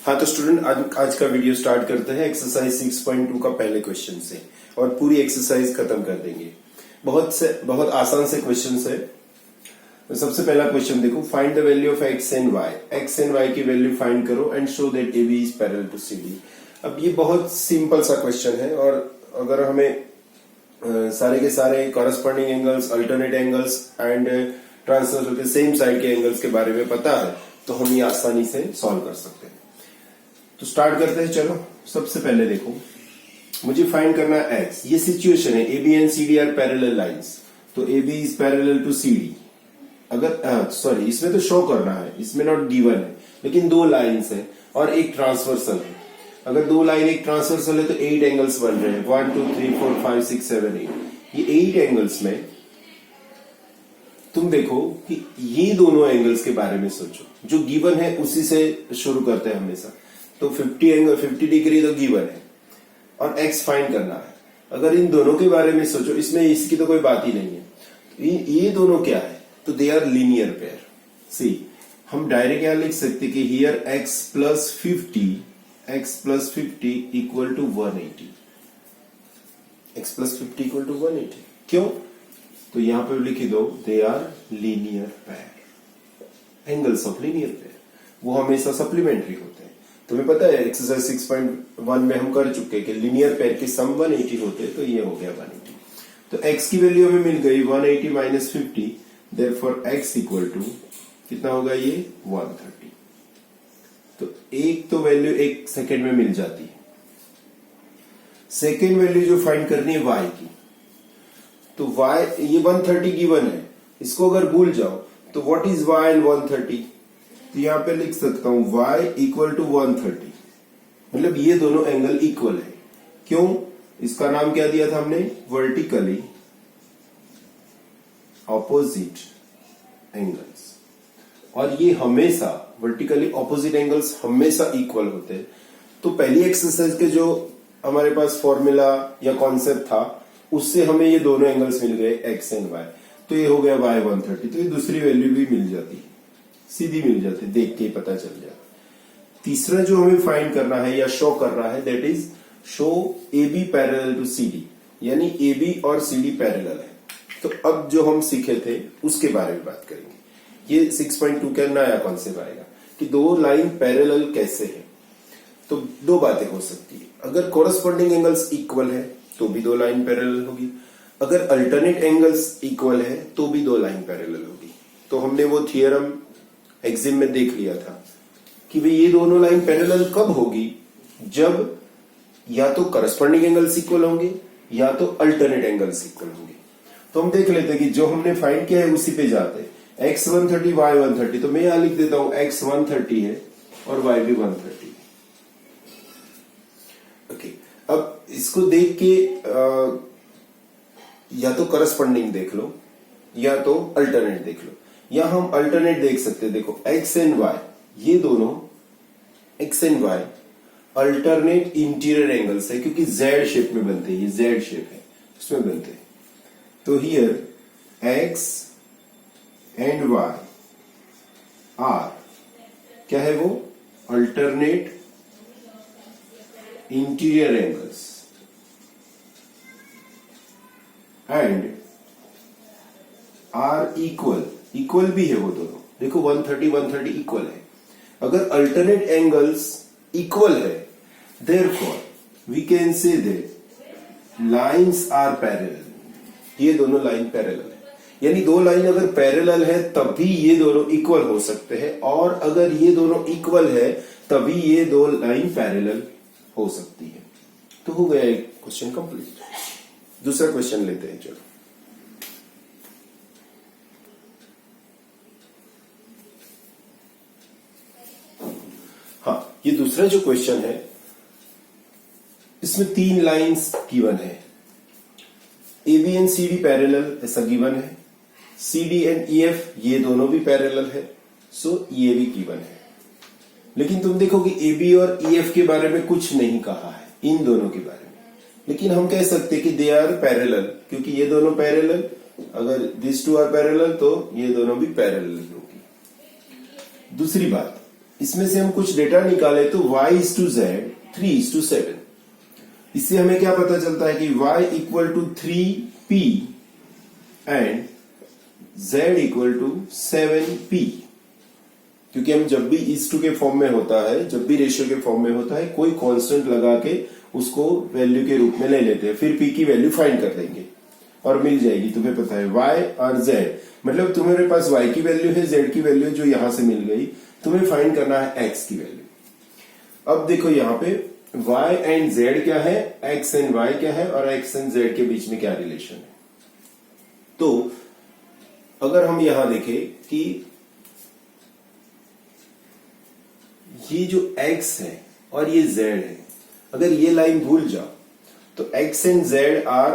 हाँ तो स्टूडेंट आज का वीडियो स्टार्ट करते हैं एक्सरसाइज 6.2 का पहले क्वेश्चन से और पूरी एक्सरसाइज खत्म कर देंगे। बहुत आसान से क्वेश्चन है। तो सबसे पहला क्वेश्चन देखो, find the value of x and y. X and y की वैल्यू फाइंड करो and show that A B is parallel to C D. अब ये बहुत सिंपल सा क्वेश्चन है और अगर हमें सारे के सारे corresponding angles, alternate angles and transverse होते सेम साइड के एंगल्स के बारे में पता है तो हम ये आसानी से सॉल्व कर सकते हैं। तो स्टार्ट करते हैं। चलो सबसे पहले देखो, मुझे फाइंड करना है एक्स। ये सिचुएशन है, A B and C D are parallel lines, तो A B is parallel to C D. अगर सॉरी इसमें तो शो करना है, इसमें नॉट गिवन है, लेकिन दो लाइंस है और एक ट्रांसवर्सल है। अगर दो लाइन एक ट्रांसवर्सल है तो 8 एंगल्स बन रहे हैं, 1 2 3 4 5 6 7 8। ये 8 एंगल्स में तुम देखो कि ये दोनों एंगल्स के बारे में सोचो। जो गिवन है उसी से शुरू करते हैं हमेशा। तो 50 डिग्री तो गिवन है और एक्स फाइंड करना है। अगर इन दोनों के बारे में सोचो, इसमें इसकी तो कोई बात ही नहीं है। ये दोनों क्या है, तो they are linear pair. See हम डायरेक्ट यहां लिख सकते कि here x plus 50 equal to 180। x plus 50 equal to 180 क्यों? तो यहां पे लिख दो they are linear pair, angles of linear pair. वो हमेशा सप्लीमेंट्री होते हैं। तुम्हें पता है एक्सरसाइज 6.1 में हम कर चुके हैं कि लीनियर पेयर के सम 180 होते हैं, तो ये हो गया 180। तो x की वैल्यू हमें मिल गई 180 minus 50, therefore x equal to कितना होगा ये 130। तो एक तो वैल्यू एक सेकेंड में मिल जाती है। सेकेंड वैल्यू जो फाइंड करनी है y की, तो y ये 130 गिवन है, इसको अगर भूल जाओ तो व्हाट इज y एंड 130? तो यहां पे लिख सकता हूं y इक्वल टू 130, मतलब ये दोनों एंगल इक्वल है। क्यों? इसका नाम क्या दिया था हमने? Vertically opposite angles. और ये हमेशा वर्टिकली ऑपोजिट एंगल्स हमेशा इक्वल होते हैं। तो पहली एक्सरसाइज के जो हमारे पास फॉर्मूला या कॉन्सेप्ट था उससे हमें ये दोनों एंगल्स मिल गए एक्स एंड वाई। तो ये हो गया y 130। तो ये दूसरी वैल्यू भी मिल जाती है, सीधी मिल जाती है, देख के ही पता चल जाता। तीसरा जो हमें फाइंड करना है या शो करना है, that is show A B parallel to C D, यानी ए बी और सी डी पैरेलल है। तो अब जो हम सीखे थे उसके बारे में बात करेंगे। ये 6.2 का नया कॉन्सेप्ट आएगा कि दो लाइन पैरेलल कैसे है। तो दो बातें हो सकती है। अगर कोरस्पॉन्डिंग एंगल्स इक्वल है तो भी दो लाइन पैरेलल होगी, अगर अल्टरनेट एंगल्स इक्वल है तो भी दो लाइन पैरेलल होगी। तो हमने वो थियरम एग्जिम में देख लिया था कि भाई ये दोनों लाइन पैरेलल कब होगी, जब या तो करस्पॉन्डिंग एंगल्स इक्वल होंगे या तो अल्टरनेट एंगल्स इक्वल होंगे। तो हम देख लेते हैं कि जो हमने फाइंड किया है उसी पे जाते हैं। x 130 y 130, तो मैं यहां लिख देता हूं x 130 है और y भी 130 है। ओके, अब इसको देख के या तो करस्पॉन्डिंग देख लो या तो अल्टरनेट देख लो। या हम अल्टरनेट देख सकते हैं। देखो x एंड y, ये दोनों x and y alternate interior angles है, क्योंकि z शेप में बनते हैं, ये z शेप है उसमें बनते हैं। तो here x and y are क्या है, वो alternate interior angles and are equal भी है वो दोनों। देखो 130 इक्वल है। अगर अल्टरनेट एंगल्स इक्वल है, therefore we can say that lines are parallel. ये दोनों लाइन पैरेलल है, यानी दो लाइन अगर पैरेलल है तभी ये दोनों इक्वल हो सकते हैं, और अगर ये दोनों इक्वल है तभी ये दो लाइन पैरेलल हो सकती है। तो हो गया एक क्वेश्चन कंप्लीट। दूसरा क्वेश्चन लेते हैं। चलो हाँ, ये दूसरा जो क्वेश्चन है इसमें 3 लाइंस गिवन है। A B and C D parallel ऐसा गिवन है, C D and E F ये दोनों भी पैरेलल है, सो ये भी गिवन है। लेकिन तुम देखो कि ए बी और ई एफ के बारे में कुछ नहीं कहा है, इन दोनों के बारे में। लेकिन हम कह सकते हैं कि दे आर पैरेलल, क्योंकि ये दोनों पैरेलल, अगर दिस टू आर पैरेलल तो ये दोनों भी पैरेलल होगी। दूसरी बात, इसमें से हम कुछ डेटा निकाले तो y/z 3:7। इससे हमें क्या पता चलता है कि y = 3p and z = 7p। क्योंकि हम जब भी इस टू के फॉर्म में होता है, जब भी रेशियो के फॉर्म में होता है, कोई कांस्टेंट लगा के उसको वैल्यू के रूप में ले लेते हैं, फिर p की वैल्यू फाइंड कर देंगे और मिल जाएगी। तुम्हें पता है y और z, मतलब तुम्हारे पास y की वैल्यू है, z की वैल्यू जो यहां से मिल गई, तुम्हें फाइंड करना है x की वैल्यू। अब देखो यहाँ पे y एंड z क्या है, x एंड y क्या है, और x एंड z के बीच में क्या रिलेशन है। तो अगर हम यहां देखें कि ये जो x है और ये z है, अगर ये लाइन भूल जाओ तो x and z are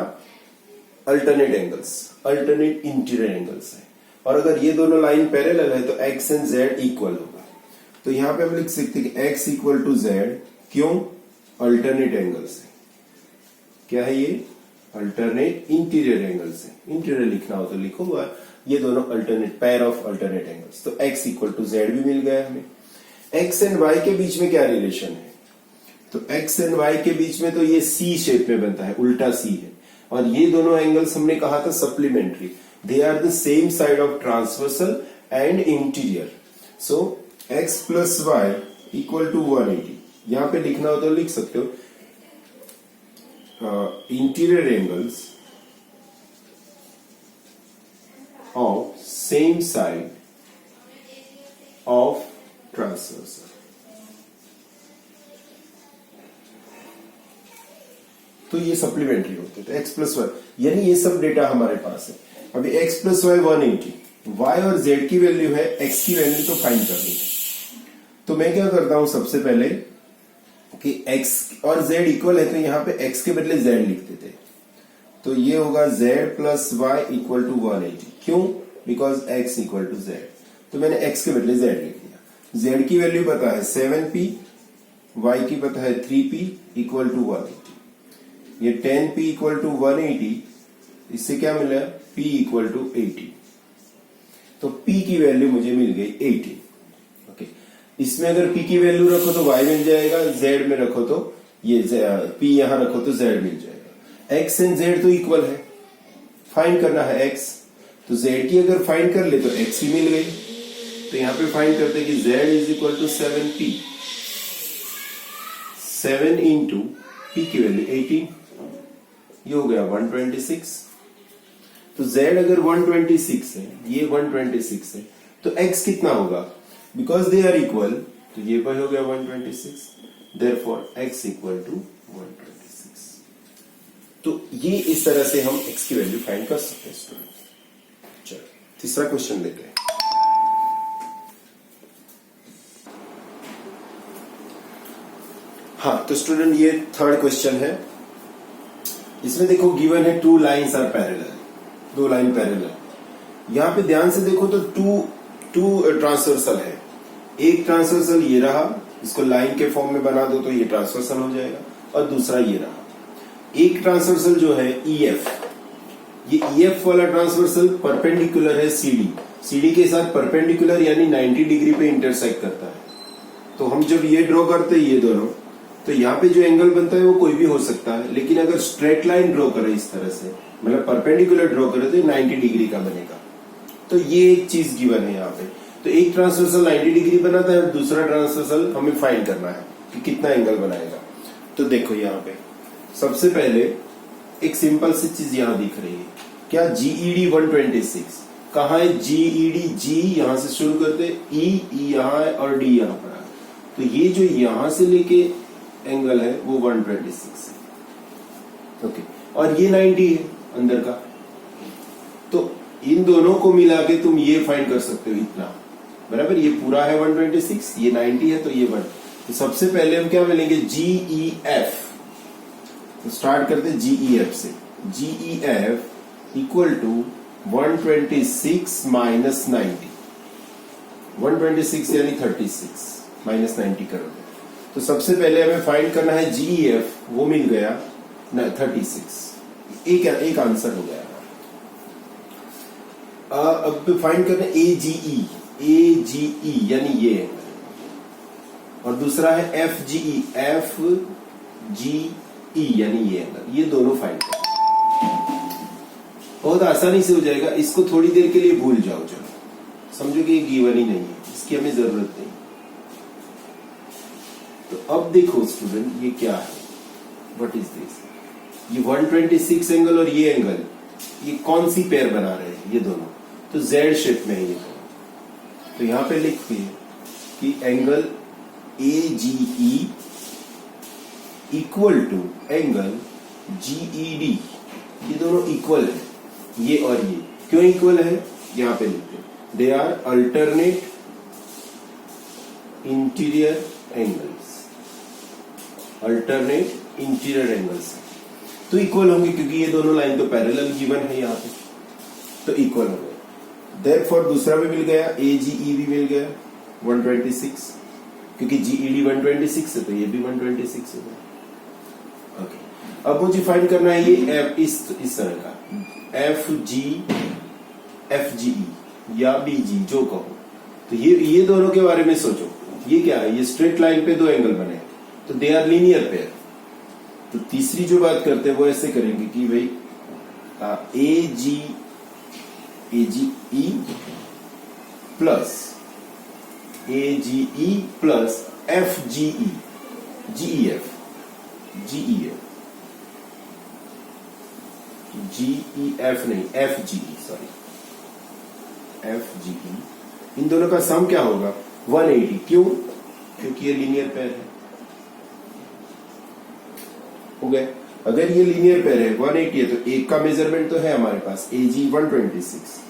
alternate angles, alternate interior angles है। और अगर ये दोनों लाइन पैरेलल है तो x एंड z इक्वल होगा। तो यहां पे हम लिख सकते हैं कि x = z, क्यों, अल्टरनेट एंगल्स है। क्या है ये, अल्टरनेट इंटीरियर एंगल्स है। इंटीरियर लिखना हो तो लिखो, ये दोनों alternate, pair of alternate angles. तो x = z भी मिल गया हमें। x एंड y के बीच में क्या रिलेशन है, तो x एंड y के बीच में तो ये C शेप में बनता है, उल्टा C है। और ये दोनों एंगल्स हमने कहा था supplementary, they are the same side of transversal and interior. So x + y = 180। यहां पे लिखना हो तो लिख सकते हो interior angles of same side of transversal. तो ये सप्लीमेंट्री होते हैं। तो x + y, यानी ये सब डेटा हमारे पास है। अभी x + y 180, y और z की वैल्यू है, x की वैल्यू तो फाइंड करनी है। तो मैं क्या करता हूं, सबसे पहले कि x और z इक्वल है तो यहां पे x के बदले z लिख देते। तो ये होगा z + y = 180। क्यों, बिकॉज x = z। तो मैंने x के बदले z लिख दिया। z की वैल्यू पता है 7p, y की पता है 3p = 180। ये 10p = 180, इससे क्या मिला, p = 80। तो p की वैल्यू मुझे मिल गई 80। ओके, इसमें अगर p की वैल्यू रखो तो y मिल जाएगा, z में रखो तो ये p यहां रखो तो z मिल जाएगा। x एंड z तो इक्वल है, फाइंड करना है x। तो z की अगर फाइंड कर ले तो x ही मिल गई। तो यहां पे फाइंड करते हैं कि z = 7p, 7 × p की वैल्यू 18, ये हो गया 126। तो z अगर 126 है, ये 126 है, तो x कितना होगा, बिकॉज दे आर इक्वल, तो ये भी हो गया 126, देयरफॉर x = 126। तो ये इस तरह से हम x की वैल्यू फाइंड कर सकते हैं स्टूडेंट। चलो तीसरा क्वेश्चन लेते हैं। हाँ, तो स्टूडेंट ये थर्ड क्वेश्चन है। इसमें देखो गिवन है 2 lines are parallel, 2 line parallel. यहां पे ध्यान से देखो तो टू ट्रांसवर्सल है। एक ट्रांसवर्सल ये रहा, इसको लाइन के फॉर्म में बना दो तो ये ट्रांसवर्सल हो जाएगा, और दूसरा ये रहा। एक ट्रांसवर्सल जो है EF, ये EF वाला ट्रांसवर्सल परपेंडिकुलर है CD के साथ परपेंडिकुलर, यानी 90 डिग्री पे इंटरसेक्ट करता है। तो हम जब ये ड्रॉ करते हैं ये दोनों, तो यहाँ पे जो एंगल बनता है वो कोई भी हो सकता है, लेकिन अगर स्ट्रेट लाइन ड्रॉ करें इस तरह से, मतलब परपेंडिकुलर ड्रॉ करें तो 90 डिग्री का बनेगा। तो ये एक चीज गिवन है यहाँ पे। तो एक ट्रांसवर्सल 90 डिग्री बनाता है और दूसरा ट्रांसवर्सल हमें फाइंड करना है कि कितना एंगल बनाएगा। तो देखो यहाँ पे सबसे पहले एक सिंपल सी चीज यहाँ दिख रही है, क्या, GED 126। कहा है GED, G यहां से शुरू करते, E यहाँ है और D यहाँ पर है। तो ये जो यहां से लेके एंगल है वो 126 है। ओके, और ये 90 है अंदर का। तो इन दोनों को मिला के तुम ये फाइंड कर सकते हो इतना, बराबर। ये पूरा है 126, ये 90 है, तो ये 1। तो सबसे पहले हम क्या मिलेंगे, GEF। तो स्टार्ट करते हैं GEF से। GEF = 126 - 90। 126 यानी 36 - 90 कर दो। तो सबसे पहले हमें फाइंड करना है GEF, वो मिल गया 36। एक आंसर हो गया। अब फाइंड करना AGE यानी ये और दूसरा है एफ जी ई, एफ जी ई यानी ये एंगल, ये दोनों फाइंड करें। बहुत आसानी से हो जाएगा, इसको थोड़ी देर के लिए भूल जाओ, चलो समझो कि ये गिवन ही नहीं है, इसकी हमें जरूरत नहीं। तो अब देखो स्टूडेंट, ये क्या है, व्हाट इज दिस, ये 126 एंगल और ये एंगल, ये कौन सी पेयर बना रहे हैं, ये दोनों तो जेड शेप में है ये दोनों। तो यहां पे लिखते हैं कि angle A G E equal to angle GED, ये दोनों इक्वल है, ये और ये क्यों इक्वल है, यहां पे लिखते हैं they are alternate interior angles, alternate interior angles तो इक्वल होंगे क्योंकि ये दोनों लाइन तो पैरेलल गिवन है यहां पे, तो इक्वल हो गए। देयरफॉर दूसरा भी मिल गया, ए जी ई भी मिल गया 126, क्योंकि जीईडी 126 है तो ये भी 126 है। ओके, अब मुझे फाइंड करना है ये एफ, इस तरह का एफ जी ई या बी जी जो कहो, तो ये दोनों के बारे में सोचो, ये क्या है, ये स्ट्रेट लाइन पे दो एंगल बने तो दे आर लीनियर पेयर। तो तीसरी जो बात करते हैं वो ऐसे करेंगे कि भाई ए जी ई प्लस ए G E plus F G ई, जी एफ नहीं, एफ जी ई, सॉरी एफ जी ई, इन दोनों का सम क्या होगा 180, क्यों, क्योंकि ये लीनियर पेयर है, हो गए। अगर ये लीनियर पेयर है 180 है तो एक का मेजरमेंट तो है हमारे पास, ए जी 126,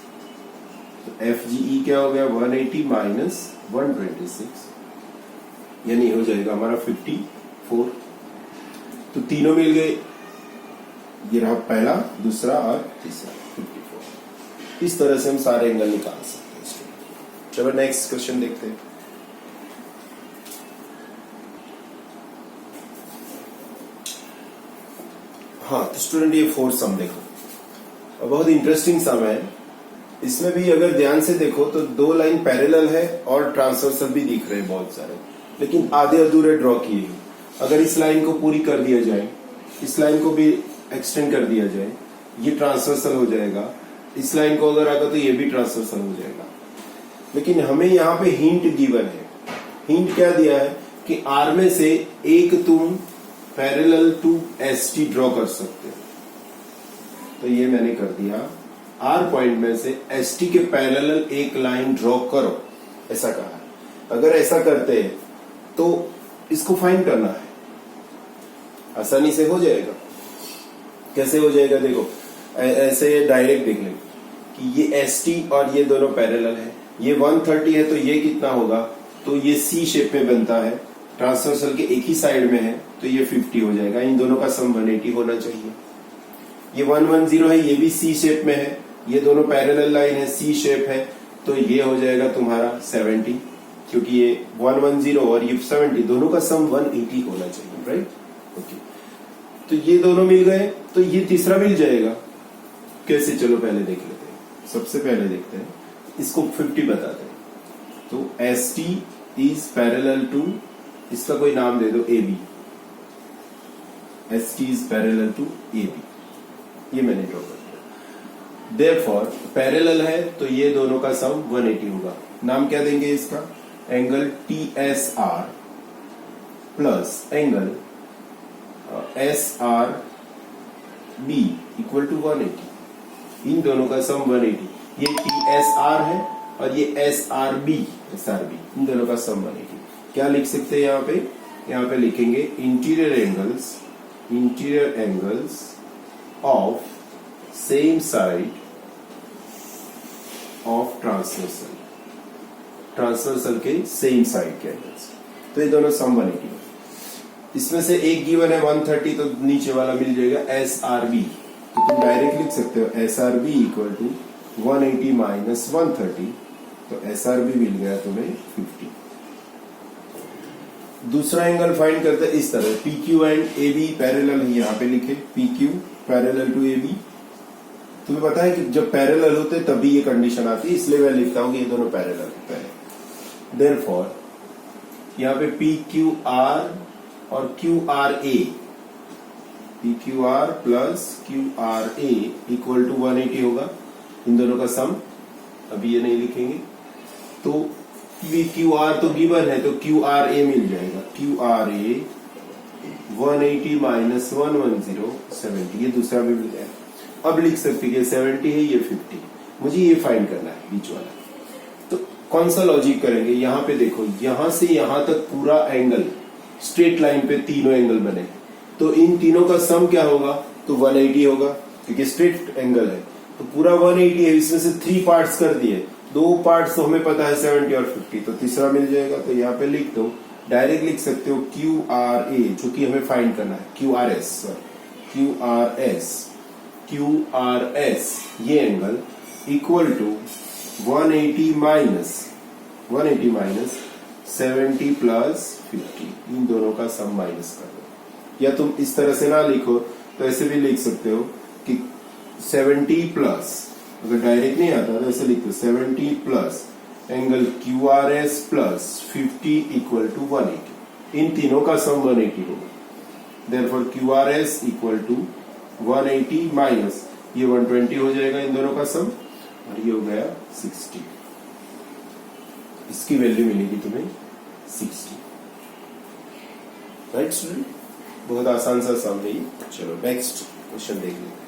तो एफ जी ई क्या हो गया 180 माइनस 126, यानी हो जाएगा हमारा 54। तो तीनों मिल गए, ये रहा पहला, दूसरा और तीसरा 54। इस तरह से हम सारे एंगल निकाल सकते हैं। चलो नेक्स्ट क्वेश्चन देखते हैं। हाँ तो स्टूडेंट ये फोर्थ सम देखो, और बहुत इंटरेस्टिंग सम है। इसमें भी अगर ध्यान से देखो तो दो लाइन पैरेलल है और ट्रांसवर्सल भी दिख रहे हैं बहुत सारे, लेकिन आधे अधूरे ड्रॉ किए हैं। अगर इस लाइन को पूरी कर दिया जाए, इस लाइन को भी एक्सटेंड कर दिया जाए, ये ट्रांसवर्सल हो जाएगा। इस लाइन को अगर आगा तो ये भी ट्रांसवर्सल हो जाएगा। लेकिन हमें यहाँ पे हिंट गिवन है। हिंट क्या दिया है कि आर में से एक तुम पैरेलल टू एसटी ड्रॉ कर सकते हो, तो ये मैंने कर दिया। आर पॉइंट में से एसटी के पैरेलल एक लाइन ड्रॉ करो, ऐसा कहा। अगर ऐसा करते हैं तो इसको फाइंड करना है, आसानी से हो जाएगा। कैसे हो जाएगा देखो, ऐसे डायरेक्ट देख लें कि ये एसटी और ये दोनों पैरेलल है। ये 130 है तो ये कितना होगा, तो ये सी शेप में बनता है, ट्रांसवर्सल के एक ही साइड में है तो ये 50 हो जाएगा। इन दोनों का सम 180 होना चाहिए। ये 110 है, ये भी सी शेप में है, ये दोनों पैरेलल लाइन है, सी शेप है, तो ये हो जाएगा तुम्हारा 70, क्योंकि ये 110 और ये 70 दोनों का सम 180 होना चाहिए, राइट। ओके, तो ये दोनों मिल गए, तो ये तीसरा मिल जाएगा। कैसे, चलो पहले देख लेते हैं। सबसे पहले देखते हैं, इसको 50 बताते हैं। तो S T is parallel to, इसका कोई नाम दे दो, A B. S T is parallel to A B, ये मैंने ड्रॉ कर दिया। देयरफॉर पैरेलल है तो ये दोनों का सम 180 होगा। नाम क्या देंगे इसका, angle T S R plus angle S R B equal to 180। इन दोनों का सम 180। ये टी एस आर है और ये एस आर बी, इन दोनों का सम 180। क्या लिख सकते हैं यहाँ पे लिखेंगे interior angles of same side of transversal के सेम साइड के एंगल्स। तो ये दोनों सम 180। इसमें से एक गिवन है 130, तो नीचे वाला मिल जाएगा एस आर बी। तो तुम डायरेक्ट लिख सकते हो S R B equal to 180 minus 130, तो एस आर बी मिल गया तुम्हें 50। दूसरा एंगल फाइंड करते हैं इस तरह, P Q and A B parallel है, यहाँ पे लिखे P Q parallel to A B. तुम्हें पता है कि जब पैरेलल होते तभी ये कंडीशन आती है, इसलिए मैं लिखता हूं कि ये दोनों पैरेलल है पहले। देयरफॉर यहाँ पे पी क्यू आर और Q R A, P Q R plus Q R A equal to 180 होगा, इन दोनों का सम। अभी ये नहीं लिखेंगे, तो पी क्यू आर तो गिवन है, तो क्यू आर ए मिल जाएगा, क्यू आर ए 180 माइनस 110 70, ये दूसरा भी मिल जाएगा। अब लिख सकते हैं 70 है, ये 50, मुझे ये फाइंड करना है बीच वाला। तो कौन सा लॉजिक करेंगे, यहाँ पे देखो, यहां से यहां तक पूरा एंगल स्ट्रेट लाइन पे तीनों एंगल बने, तो इन तीनों का सम क्या होगा, तो 180 होगा, क्योंकि स्ट्रेट एंगल है, तो पूरा 180 है। इसमें से 3 पार्ट्स कर दिए, 2 पार्ट्स तो हमें पता है 70 और 50, तो तीसरा मिल जाएगा। तो यहाँ पे लिख दो, डायरेक्ट लिख सकते हो क्यू आर ए, जो कि हमें फाइंड करना है, Q R S, Q R S, Q R S ये angle equal to 180 minus 70 plus 50, इन दोनों का सम माइनस कर दो। या तुम इस तरह से ना लिखो तो ऐसे भी लिख सकते हो कि 70 प्लस, अगर डायरेक्ट नहीं आता तो ऐसे लिख दो 70 plus angle Q R S plus 50 equal to 180, इन तीनों का सम 180 होगा। Therefore Q R S equal to 180 minus ये 120 हो जाएगा इन दोनों का सम, और ये हो गया 60, इसकी वैल्यू मिलेगी तुम्हें 60। राइट स्टूडेंट, बहुत आसान सा सम है ये। चलो नेक्स्ट क्वेश्चन देख लेते हैं।